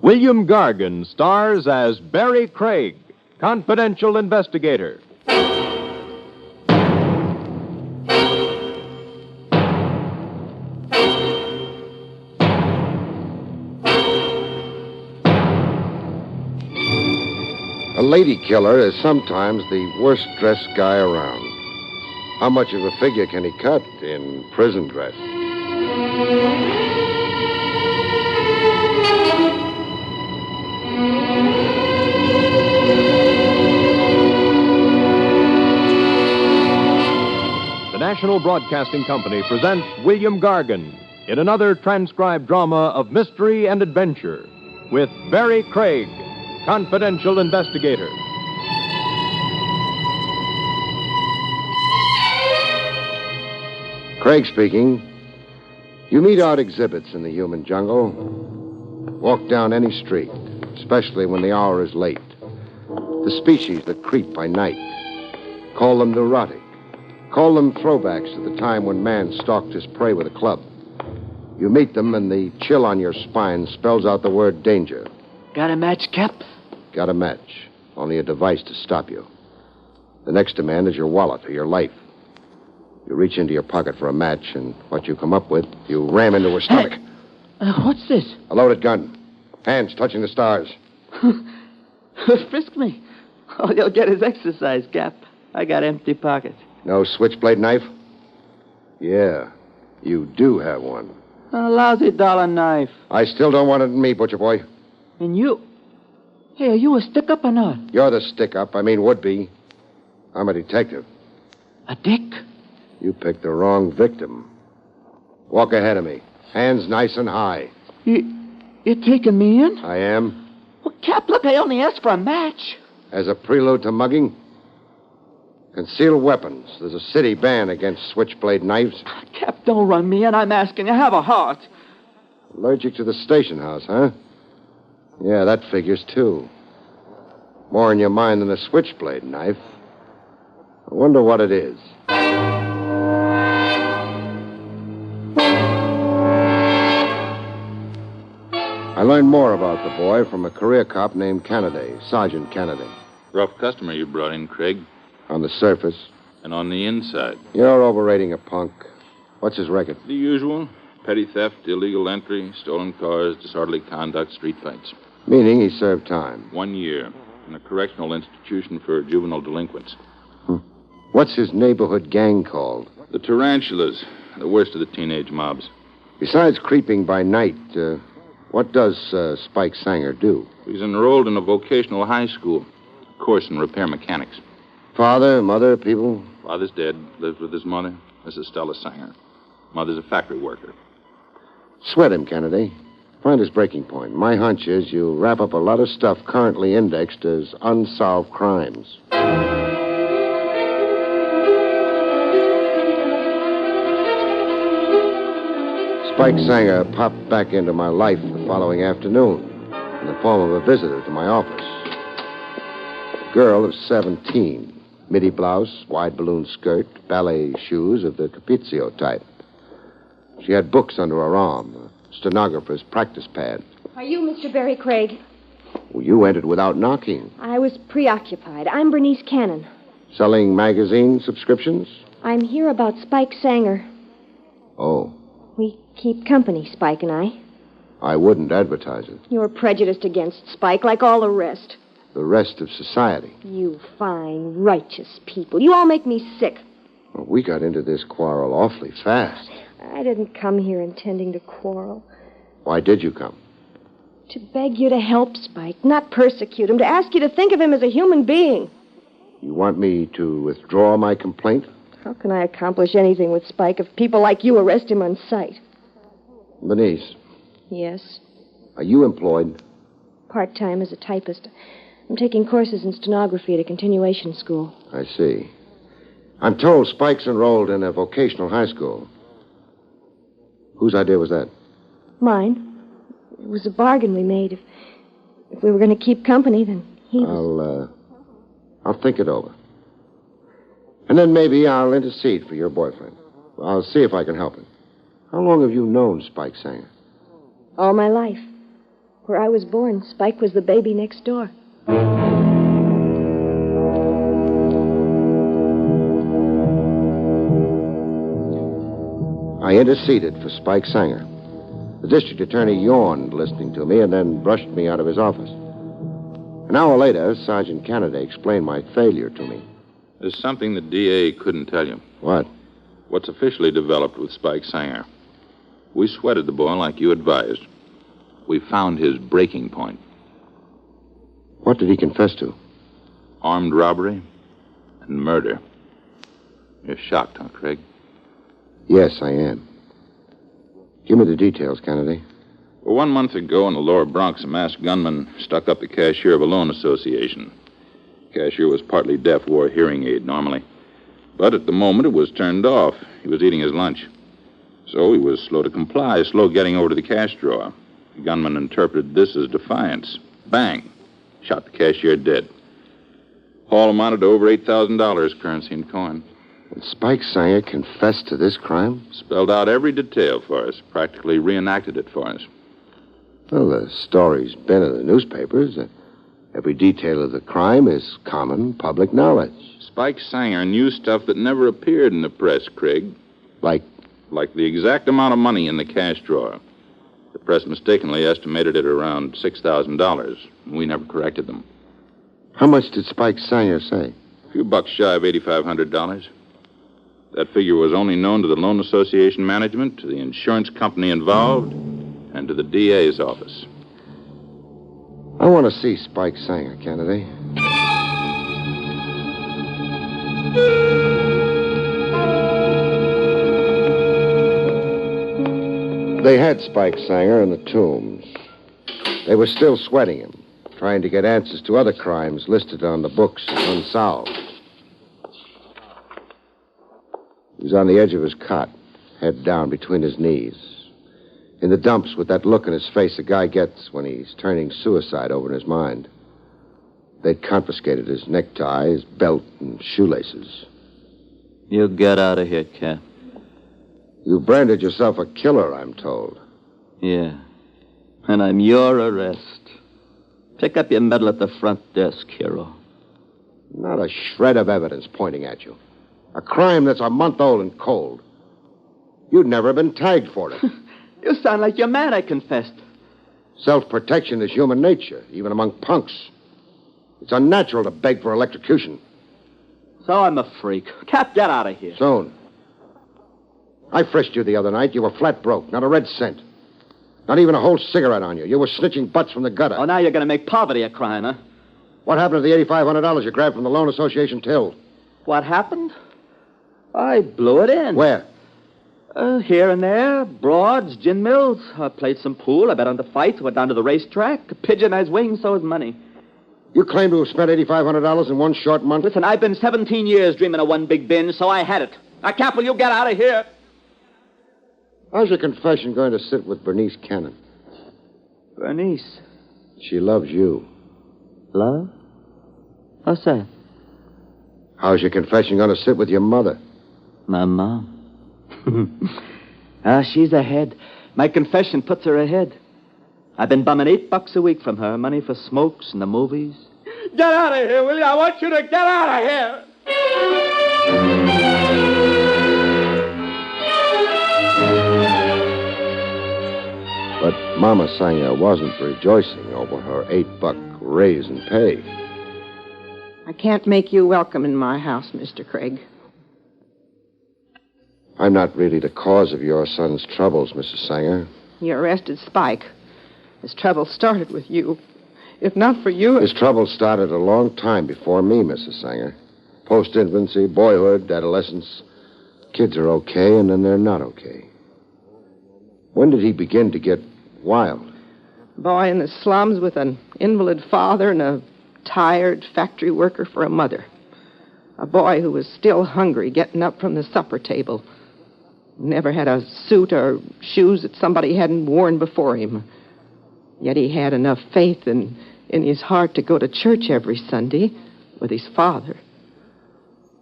William Gargan stars as Barrie Craig, confidential investigator. A lady killer is sometimes the worst-dressed guy around. How much of a figure can he cut in prison dress? The National Broadcasting Company presents William Gargan in another transcribed drama of mystery and adventure with Barrie Craig, confidential investigator. Craig speaking. You meet out exhibits in the human jungle. Walk down any street, especially when the hour is late. The species that creep by night. Call them neurotic. Call them throwbacks to the time when man stalked his prey with a club. You meet them, and the chill on your spine spells out the word danger. Got a match, Cap? Got a match. Only a device to stop you. The next demand is your wallet or your life. You reach into your pocket for a match, and what you come up with, you ram into her stomach. What's this? A loaded gun. Hands touching the stars. Frisk me. All you'll get is exercise, Cap. I got empty pockets. No switchblade knife? Yeah, you do have one. A lousy dollar knife. I still don't want it in me, butcher boy. And you... Hey, are you a stick-up or not? You're the stick-up. I mean, would-be. I'm a detective. A dick? You picked the wrong victim. Walk ahead of me. Hands nice and high. You're taking me in? I am. Well, Cap, look, I only asked for a match. As a prelude to mugging? Concealed weapons. There's a city ban against switchblade knives. Cap, don't run me in. I'm asking you. Have a heart. Allergic to the station house, huh? Yeah, that figures, too. More in your mind than a switchblade knife. I wonder what it is. I learned more about the boy from a career cop named Kennedy, Sergeant Kennedy. Rough customer you brought in, Craig. On the surface. And on the inside? You're overrating a punk. What's his record? The usual. Petty theft, illegal entry, stolen cars, disorderly conduct, street fights. Meaning he served time. 1 year in a correctional institution for juvenile delinquents. What's his neighborhood gang called? The Tarantulas, the worst of the teenage mobs. Besides creeping by night, what does Spike Sanger do? He's enrolled in a vocational high school, a course in repair mechanics. Father, mother, people? Father's dead, lives with his mother, Mrs. Stella Sanger. Mother's a factory worker. Sweat him, Kennedy. Find his breaking point. My hunch is you wrap up a lot of stuff currently indexed as unsolved crimes. Spike Sanger popped back into my life the following afternoon in the form of a visitor to my office. A girl of 17, midi blouse, wide balloon skirt, ballet shoes of the Capizio type. She had books under her arm, a stenographer's practice pad. Are you Mr. Barrie Craig? Well, you entered without knocking. I was preoccupied. I'm Bernice Cannon. Selling magazine subscriptions? I'm here about Spike Sanger. Oh. We keep company, Spike and I. I wouldn't advertise it. You're prejudiced against Spike, like all the rest. The rest of society. You fine, righteous people. You all make me sick. Well, we got into this quarrel awfully fast. I didn't come here intending to quarrel. Why did you come? To beg you to help Spike, not persecute him, to ask you to think of him as a human being. You want me to withdraw my complaint? How can I accomplish anything with Spike if people like you arrest him on sight? Bernice. Yes? Are you employed? Part-time as a typist. I'm taking courses in stenography at a continuation school. I see. I'm told Spike's enrolled in a vocational high school. Whose idea was that? Mine. It was a bargain we made. If we were going to keep company, then he was... I'll think it over. And then maybe I'll intercede for your boyfriend. I'll see if I can help him. How long have you known Spike Sanger? All my life. Where I was born, Spike was the baby next door. I interceded for Spike Sanger. The district attorney yawned listening to me and then brushed me out of his office. An hour later, Sergeant Kennedy explained my failure to me. There's something the DA couldn't tell you. What? What's officially developed with Spike Sanger. We sweated the boy like you advised. We found his breaking point. What did he confess to? Armed robbery and murder. You're shocked, huh, Craig? Yes, I am. Give me the details, Kennedy. Well, 1 month ago in the lower Bronx, a masked gunman stuck up the cashier of a loan association. The cashier was partly deaf, wore a hearing aid normally. But at the moment, it was turned off. He was eating his lunch. So he was slow to comply, slow getting over to the cash drawer. The gunman interpreted this as defiance. Bang! Shot the cashier dead. Haul amounted to over $8,000, currency and coin. And Spike Sanger confessed to this crime? Spelled out every detail for us, practically reenacted it for us. Well, the story's been in the newspapers. Every detail of the crime is common public knowledge. Spike Sanger knew stuff that never appeared in the press, Craig. Like? Like the exact amount of money in the cash drawer. The press mistakenly estimated it around $6,000. We never corrected them. How much did Spike Sanger say? A few bucks shy of $8,500. That figure was only known to the loan association management, to the insurance company involved, and to the DA's office. I want to see Spike Sanger, Kennedy. They had Spike Sanger in the Tombs. They were still sweating him, trying to get answers to other crimes listed on the books as unsolved. He was on the edge of his cot, head down between his knees. In the dumps with that look in his face a guy gets when he's turning suicide over in his mind. They'd confiscated his necktie, his belt, and shoelaces. You get out of here, Cap. You branded yourself a killer, I'm told. Yeah. And I'm your arrest. Pick up your medal at the front desk, hero. Not a shred of evidence pointing at you. A crime that's a month old and cold. You'd never been tagged for it. You sound like you're mad I confessed. Self-protection is human nature, even among punks. It's unnatural to beg for electrocution. So I'm a freak. Cap, get out of here. Soon. I frisked you the other night. You were flat broke, not a red cent. Not even a whole cigarette on you. You were snitching butts from the gutter. Oh, now you're going to make poverty a crime, huh? What happened to the $8,500 you grabbed from the loan association till? What happened? I blew it in. Where? Here and there. Broads, gin mills. I played some pool. I bet on the fights. Went down to the racetrack. A pigeon has wings, so is money. You claim to have spent $8,500 in one short month? Listen, I've been 17 years dreaming of one big binge, so I had it. Now, Cap, will you get out of here? How's your confession going to sit with Bernice Cannon? Bernice. She loves you. Love? What's that? How's your confession going to sit with your mother? My mom. She's ahead. My confession puts her ahead. I've been bumming $8 a week from her, money for smokes and the movies. Get out of here, will you? I want you to get out of here. But Mama Sanger wasn't rejoicing over her $8 raise in pay. I can't make you welcome in my house, Mr. Craig. I'm not really the cause of your son's troubles, Mrs. Sanger. You arrested Spike. His trouble started with you. If not for you... His trouble started a long time before me, Mrs. Sanger. Post-infancy, boyhood, adolescence. Kids are okay, and then they're not okay. When did he begin to get wild? Boy in the slums with an invalid father and a tired factory worker for a mother. A boy who was still hungry, getting up from the supper table. Never had a suit or shoes that somebody hadn't worn before him. Yet he had enough faith in his heart to go to church every Sunday with his father.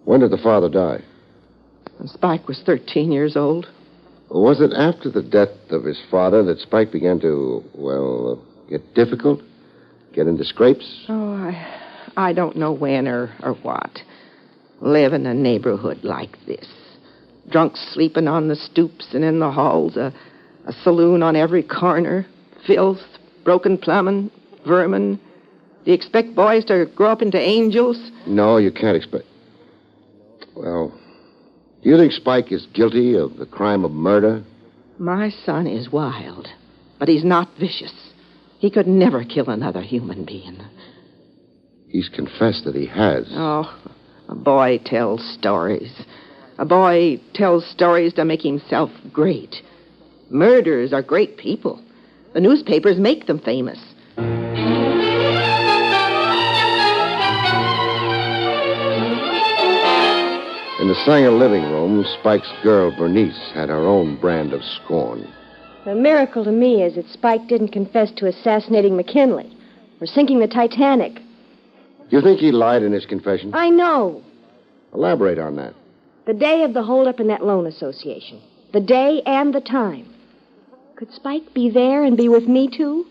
When did the father die? When Spike was 13 years old. Was it after the death of his father that Spike began to, Get difficult? Get into scrapes? Oh, I don't know when or what. Live in a neighborhood like this. Drunks sleeping on the stoops and in the halls, a saloon on every corner, filth, broken plumbing, vermin. Do you expect boys to grow up into angels? No, you can't expect... Well, do you think Spike is guilty of the crime of murder? My son is wild, but he's not vicious. He could never kill another human being. He's confessed that he has. Oh, a boy tells stories. A boy tells stories to make himself great. Murderers are great people. The newspapers make them famous. In the Sanger living room, Spike's girl, Bernice, had her own brand of scorn. The miracle to me is that Spike didn't confess to assassinating McKinley or sinking the Titanic. You think he lied in his confession? I know. Elaborate on that. The day of the holdup in that loan association. The day and the time. Could Spike be there and be with me, too?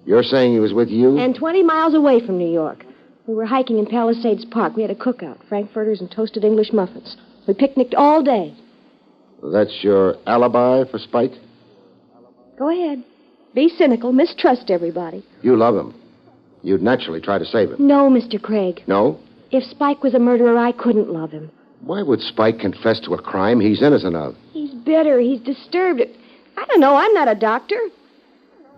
You're saying he was with you? And 20 miles away from New York. We were hiking in Palisades Park. We had a cookout, frankfurters and toasted English muffins. We picnicked all day. That's your alibi for Spike? Go ahead. Be cynical. Mistrust everybody. You love him. You'd naturally try to save him. No, Mr. Craig. No? If Spike was a murderer, I couldn't love him. Why would Spike confess to a crime he's innocent of? He's bitter. He's disturbed. I don't know. I'm not a doctor.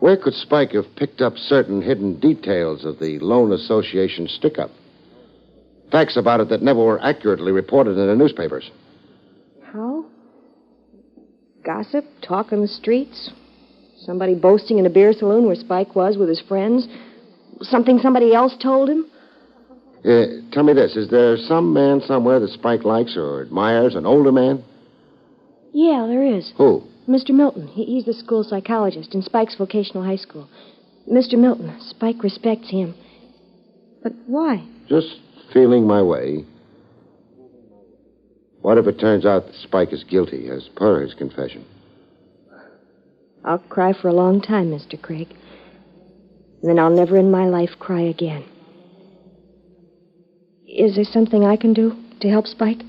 Where could Spike have picked up certain hidden details of the Loan Association stick-up? Facts about it that never were accurately reported in the newspapers. How? Gossip? Talk on the streets? Somebody boasting in a beer saloon where Spike was with his friends? Something somebody else told him? Tell me this. Is there some man somewhere that Spike likes or admires, an older man? Yeah, there is. Who? Mr. Milton. He's the school psychologist in Spike's vocational high school. Mr. Milton. Spike respects him. But why? Just feeling my way. What if it turns out that Spike is guilty, as per his confession? I'll cry for a long time, Mr. Craig. And then I'll never in my life cry again. Is there something I can do to help Spike?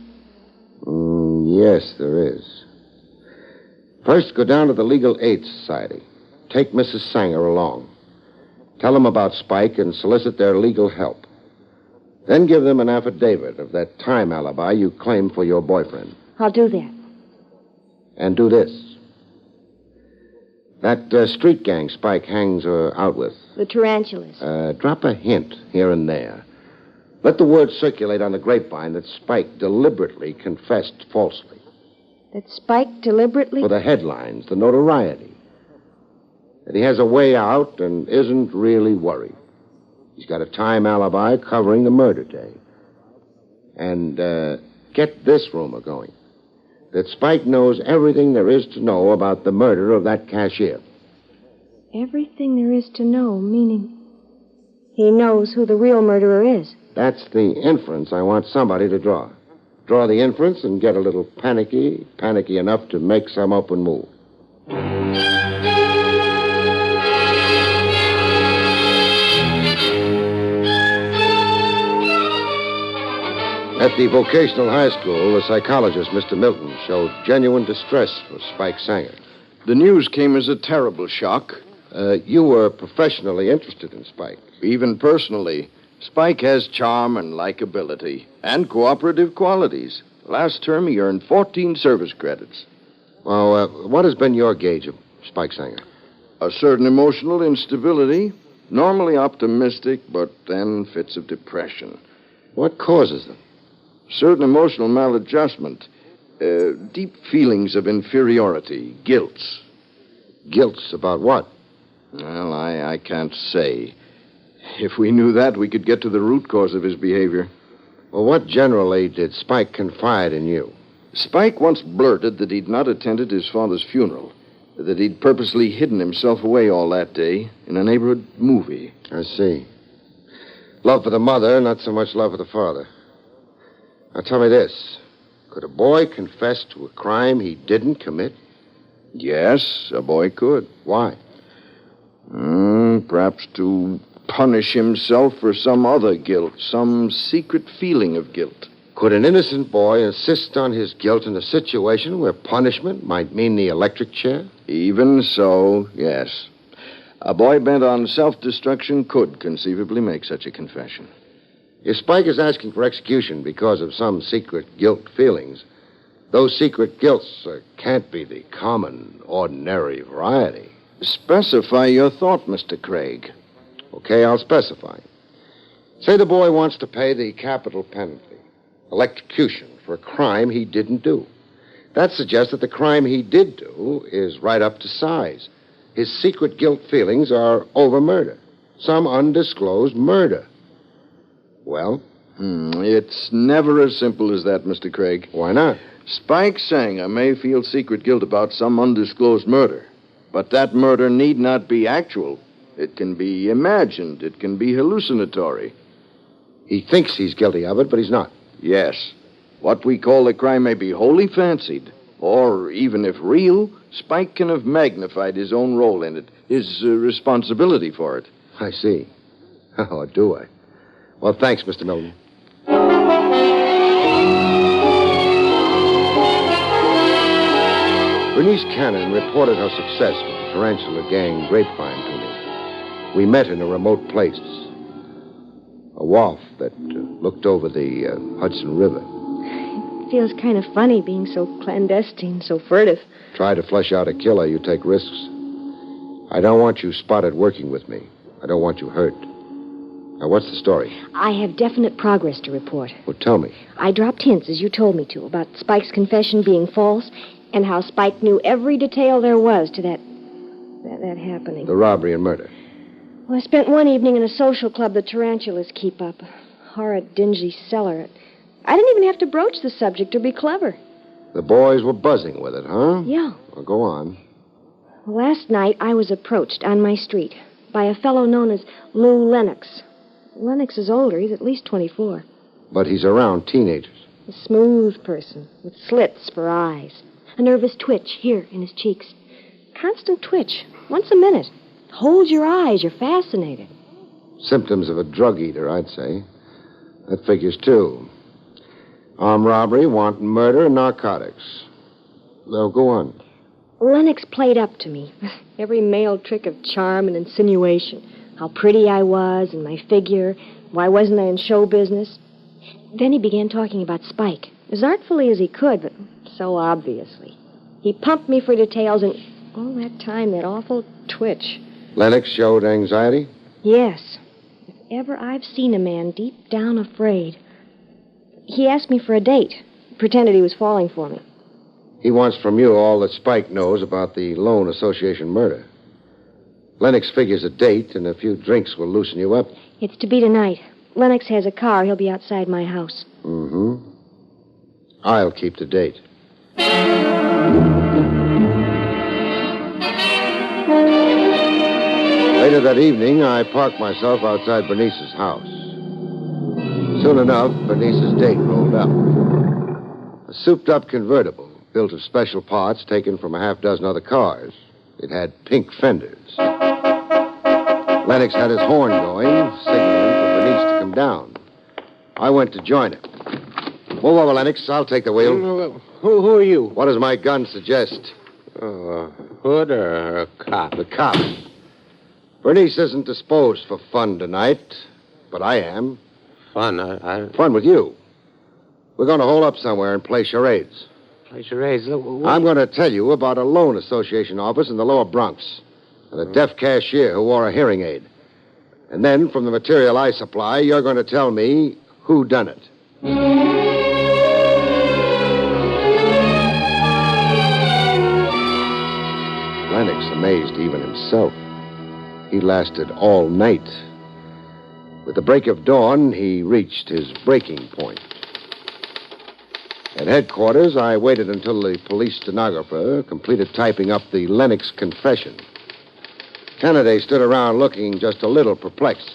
Yes, there is. First, go down to the Legal Aid Society. Take Mrs. Sanger along. Tell them about Spike and solicit their legal help. Then give them an affidavit of that time alibi you claimed for your boyfriend. I'll do that. And do this. That street gang Spike hangs out with. The tarantulas. Drop a hint here and there. Let the word circulate on the grapevine that Spike deliberately confessed falsely. That Spike deliberately... For the headlines, the notoriety. That he has a way out and isn't really worried. He's got a time alibi covering the murder day. And get this rumor going. That Spike knows everything there is to know about the murder of that cashier. Everything there is to know, meaning he knows who the real murderer is. That's the inference I want somebody to draw. Draw the inference and get a little panicky enough to make some open move. At the vocational high school, the psychologist, Mr. Milton, showed genuine distress for Spike Sanger. The news came as a terrible shock. You were professionally interested in Spike. Even personally, Spike has charm and likability and cooperative qualities. Last term, he earned 14 service credits. Well, what has been your gauge of Spike Sanger? A certain emotional instability, normally optimistic, but then fits of depression. What causes them? Certain emotional maladjustment, deep feelings of inferiority, guilts. Guilts about what? Well, I can't say. If we knew that, we could get to the root cause of his behavior. Well, what generally did Spike confide in you? Spike once blurted that he'd not attended his father's funeral, that he'd purposely hidden himself away all that day in a neighborhood movie. I see. Love for the mother, not so much love for the father. Now, tell me this. Could a boy confess to a crime he didn't commit? Yes, a boy could. Why? Perhaps to punish himself for some other guilt, some secret feeling of guilt. Could an innocent boy insist on his guilt in a situation where punishment might mean the electric chair? Even so, yes. A boy bent on self-destruction could conceivably make such a confession. If Spike is asking for execution because of some secret guilt feelings, those secret guilts can't be the common, ordinary variety. Specify your thought, Mr. Craig. Okay, I'll specify. Say the boy wants to pay the capital penalty, electrocution, for a crime he didn't do. That suggests that the crime he did do is right up to size. His secret guilt feelings are over murder, some undisclosed murder. Well? It's never as simple as that, Mr. Craig. Why not? Spike Sanger may feel secret guilt about some undisclosed murder, but that murder need not be actual. It can be imagined. It can be hallucinatory. He thinks he's guilty of it, but he's not. Yes. What we call the crime may be wholly fancied, or even if real, Spike can have magnified his own role in it, his responsibility for it. I see. Oh, do I? Well, thanks, Mr. Milton. Bernice Cannon reported her success with the tarantula gang grapevine to me. We met in a remote place, a wharf that looked over the Hudson River. It feels kind of funny being so clandestine, so furtive. Try to flesh out a killer, you take risks. I don't want you spotted working with me. I don't want you hurt. Now, what's the story? I have definite progress to report. Well, tell me. I dropped hints, as you told me to, about Spike's confession being false and how Spike knew every detail there was to that happening. The robbery and murder. Well, I spent one evening in a social club the tarantulas keep up. A horrid, dingy cellar. I didn't even have to broach the subject or be clever. The boys were buzzing with it, huh? Yeah. Well, go on. Last night, I was approached on my street by a fellow known as Lou Lennox. Lennox is older. He's at least 24. But he's around teenagers. A smooth person with slits for eyes. A nervous twitch here in his cheeks. Constant twitch, once a minute. Holds your eyes. You're fascinated. Symptoms of a drug eater, I'd say. That figures, too. Armed robbery, wanton murder, and narcotics. Now, go on. Lennox played up to me. Every male trick of charm and insinuation. How pretty I was and my figure. Why wasn't I in show business? Then he began talking about Spike. As artfully as he could, but so obviously. He pumped me for details, and all that time, that awful twitch. Lennox showed anxiety? Yes. If ever I've seen a man deep down afraid. He asked me for a date. Pretended he was falling for me. He wants from you all that Spike knows about the Loan Association murder. Lennox figures a date and a few drinks will loosen you up. It's to be tonight. Lennox has a car. He'll be outside my house. Mm-hmm. I'll keep the date. Later that evening, I parked myself outside Bernice's house. Soon enough, Bernice's date rolled up. A souped-up convertible, built of special parts taken from a half-dozen other cars. It had pink fenders. Lennox had his horn going, signaling for Bernice to come down. I went to join him. Move over, Lennox. I'll take the wheel. Who are you? What does my gun suggest? A hood or a cop? The cop. Bernice isn't disposed for fun tonight, but I am. Fun? Fun with you. We're going to hole up somewhere and play charades. Play charades? I'm going to tell you about a loan association office in the lower Bronx and a deaf cashier who wore a hearing aid. And then, from the material I supply, you're going to tell me who done it. Lennox amazed even himself. He lasted all night. With the break of dawn, he reached his breaking point. At headquarters, I waited until the police stenographer completed typing up the Lennox confession. Kennedy stood around looking just a little perplexed.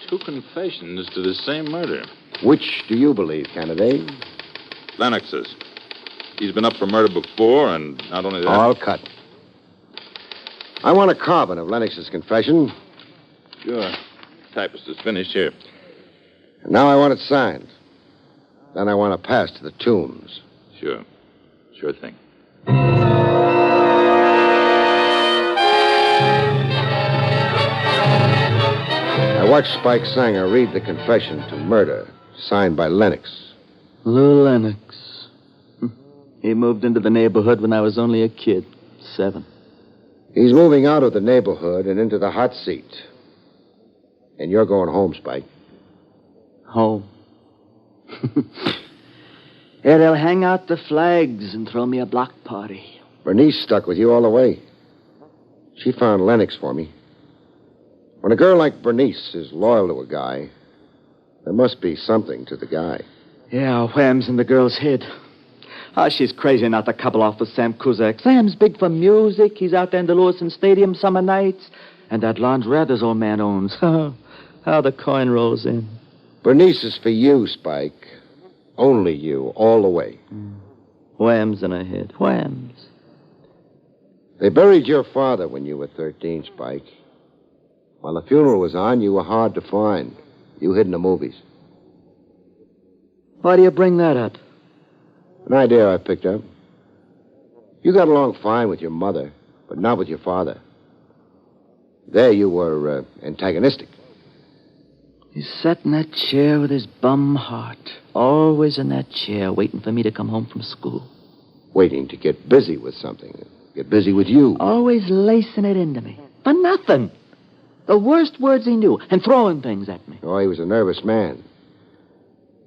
2 confessions to the same murder. Which do you believe, Kennedy? Lennox's. He's been up for murder before, and not only that... All cut. I want a carbon of Lennox's confession. Sure. Typist is finished here. And now I want it signed. Then I want to pass to the Tombs. Sure. Sure thing. I watched Spike Sanger read the confession to murder, signed by Lennox. Lou Lennox. He moved into the neighborhood when I was only a kid, 7. He's moving out of the neighborhood and into the hot seat. And you're going home, Spike. Home. Yeah, they'll hang out the flags and throw me a block party. Bernice stuck with you all the way. She found Lennox for me. When a girl like Bernice is loyal to a guy, there must be something to the guy. Yeah, wham's in the girl's head. She's crazy not to couple off with Sam Kuzak. Sam's big for music. He's out there in the Lewiston Stadium summer nights. And that laundrette his old man owns. How the coin rolls in. Bernice is for you, Spike. Only you, all the way. Whams in her head. Whams. They buried your father when you were 13, Spike. While the funeral was on, you were hard to find. You hid in the movies. Why do you bring that up? An idea I picked up. You got along fine with your mother, but not with your father. There you were antagonistic. He sat in that chair with his bum heart. Always in that chair, waiting for me to come home from school. Waiting to get busy with something. Get busy with you. Always lacing it into me. For nothing. The worst words he knew, and throwing things at me. Oh, he was a nervous man.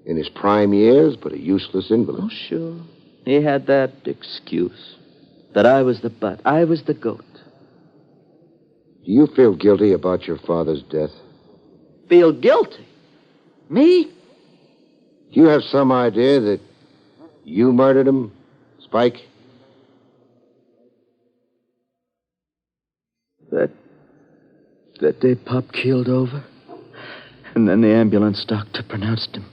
In his prime years, but a useless invalid. Oh, sure. He had that excuse. That I was the butt. I was the goat. Do you feel guilty about your father's death? Feel guilty? Me? Do you have some idea that you murdered him, Spike? That day Pop keeled over. And then the ambulance doctor pronounced him.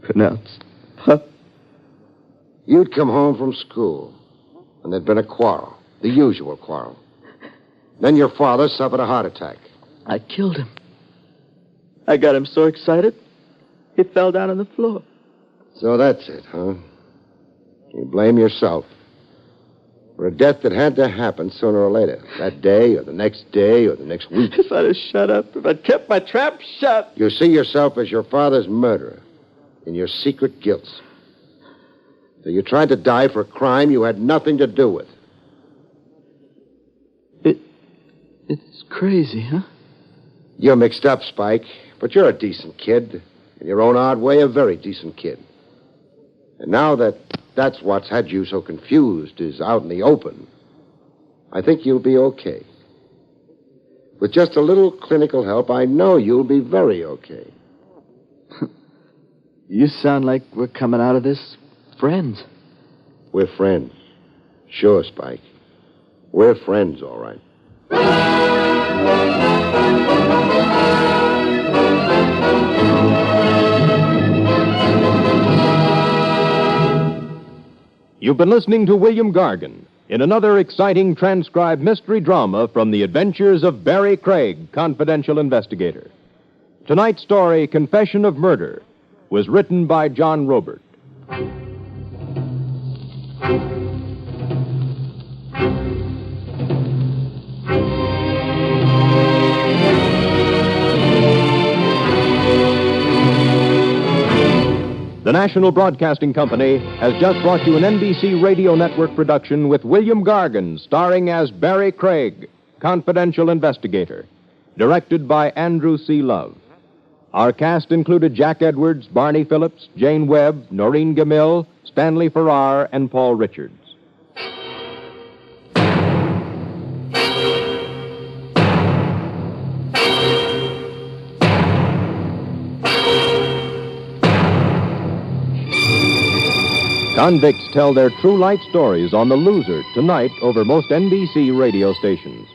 Pronounced Pop. You'd come home from school, and there'd been a quarrel. The usual quarrel. Then your father suffered a heart attack. I killed him. I got him so excited, he fell down on the floor. So that's it, huh? You blame yourself for a death that had to happen sooner or later. That day, or the next day, or the next week. If I'd have shut up, if I'd kept my trap shut. You see yourself as your father's murderer in your secret guilt. So you tried to die for a crime you had nothing to do with. It's crazy, huh? You're mixed up, Spike, but you're a decent kid. In your own odd way, a very decent kid. And now that's what's had you so confused is out in the open, I think you'll be okay. With just a little clinical help, I know you'll be very okay. You sound like we're coming out of this friends. We're friends. Sure, Spike. We're friends, all right. You've been listening to William Gargan in another exciting transcribed mystery drama from the adventures of Barrie Craig, confidential investigator. Tonight's story, Confession of Murder, was written by John Robert. The National Broadcasting Company has just brought you an NBC Radio Network production with William Gargan, starring as Barrie Craig, confidential investigator, directed by Andrew C. Love. Our cast included Jack Edwards, Barney Phillips, Jane Webb, Noreen Gamil, Stanley Farrar, and Paul Richards. Convicts tell their true light stories on The Loser tonight over most NBC radio stations.